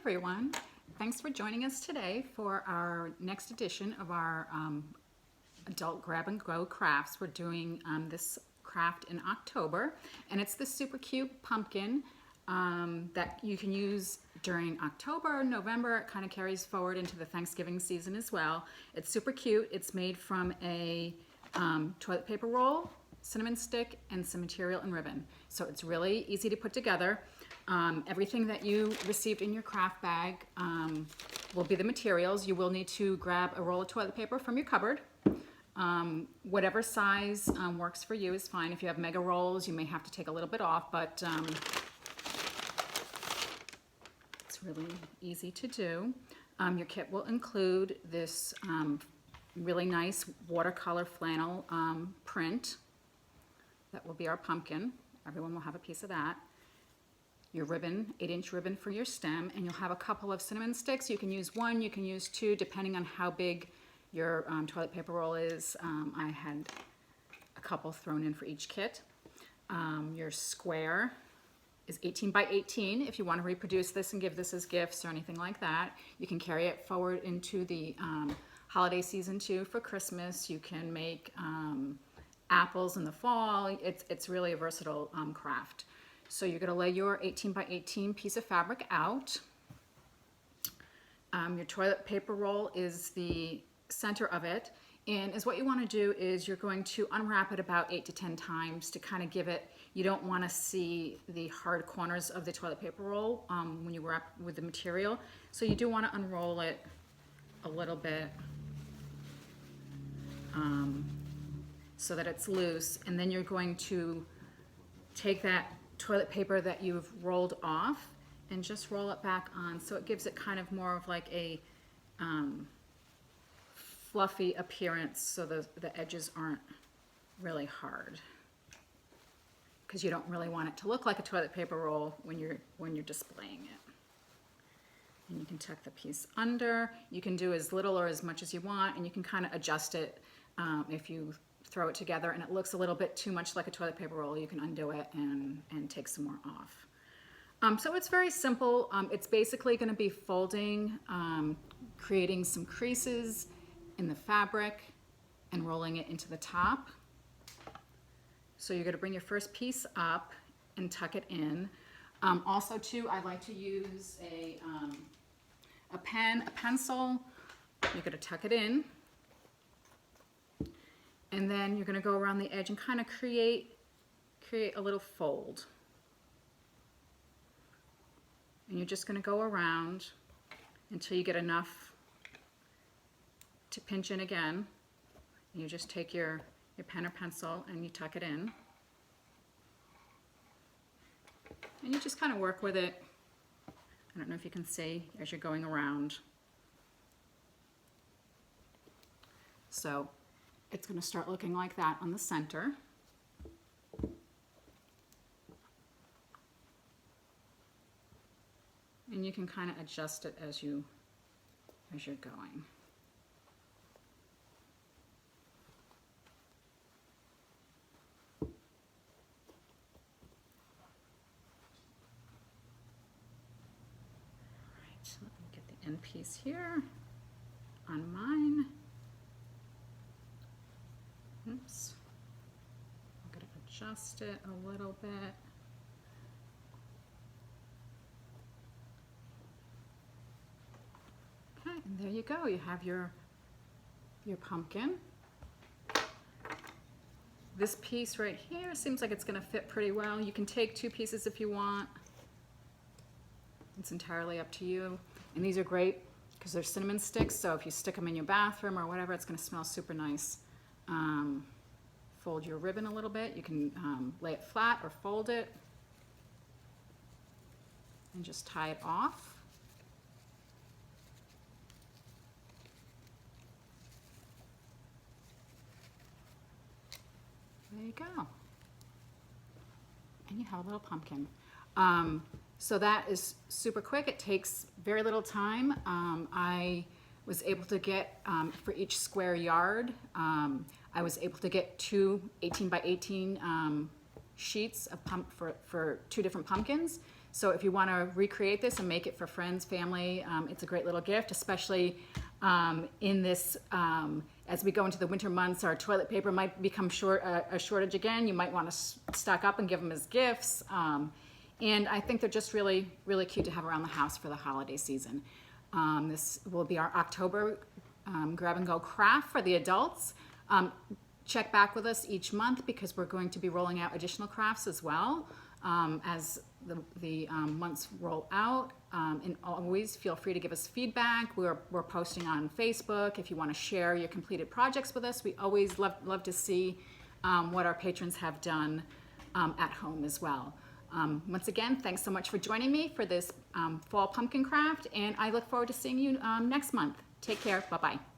everyone. Thanks for joining us today for our next edition of our adult grab and go crafts. We're doing this craft in October, and it's the super cute pumpkin that you can use during October, November. It kind of carries forward into the Thanksgiving season as well. It's super cute. It's made from a toilet paper roll, cinnamon stick, and some material and ribbon. So it's really easy to put together. Everything that you received in your craft bag will be the materials. You will need to grab a roll of toilet paper from your cupboard. Whatever size works for you is fine. If you have mega rolls, you may have to take a little bit off, but it's really easy to do. Your kit will include this really nice watercolor flannel print. That will be our pumpkin. Everyone will have a piece of that. Your ribbon, 8-inch ribbon for your stem, and you'll have a couple of cinnamon sticks. You can use one, you can use two, depending on how big your toilet paper roll is. I had a couple thrown in for each kit. Your square is 18 by 18. If you want to reproduce this and give this as gifts or anything like that, you can carry it forward into the holiday season too. For Christmas, you can make apples in the fall. It's really a versatile craft. So you're going to lay your 18 by 18 piece of fabric out. Your toilet paper roll is the center of it, and what you want to do is you're going to unwrap it about 8 to 10 times to kind of give it, you don't want to see the hard corners of the toilet paper roll when you wrap with the material. So you do want to unroll it a little bit so that it's loose, and then you're going to take that toilet paper that you've rolled off and just roll it back on, so it gives it kind of more of like a fluffy appearance, so the edges aren't really hard, because you don't really want it to look like a toilet paper roll when you're displaying it. And you can tuck the piece under. You can do as little or as much as you want, and you can kind of adjust it if you throw it together and it looks a little bit too much like a toilet paper roll. You can undo it and take some more off. So it's very simple. It's basically going to be folding, creating some creases in the fabric and rolling it into the top. So you're going to bring your first piece up and tuck it in. Also too, I like to use a pen, a pencil. You're going to tuck it in. And then you're going to go around the edge and kind of create a little fold. And you're just going to go around until you get enough to pinch in again. And you just take your pen or pencil and you tuck it in. And you just kind of work with it. I don't know if you can see as you're going around. So it's going to start looking like that on the center. And you can kind of adjust it as you're going. Alright, so let me get the end piece here on mine. Oops. I'm going to adjust it a little bit. Okay, and there you go. You have your pumpkin. This piece right here seems like it's going to fit pretty well. You can take two pieces if you want. It's entirely up to you. And these are great because they're cinnamon sticks, so if you stick them in your bathroom or whatever, it's going to smell super nice. Fold your ribbon a little bit. You can lay it flat or fold it and just tie it off. There you go. And you have a little pumpkin. So that is super quick. It takes very little time. I was able to get, for each square yard, I was able to get two 18 by 18 sheets of for two different pumpkins. So if you want to recreate this and make it for friends, family, it's a great little gift, especially in this, as we go into the winter months, our toilet paper might become a shortage again. You might want to stock up and give them as gifts. And I think they're just really, really cute to have around the house for the holiday season. This will be our October grab and go craft for the adults. Check back with us each month because we're going to be rolling out additional crafts as well as the months roll out. And always feel free to give us feedback. We're posting on Facebook if you want to share your completed projects with us. We always love to see what our patrons have done at home as well. Once again, thanks so much for joining me for this fall pumpkin craft, and I look forward to seeing you next month. Take care. Bye-bye.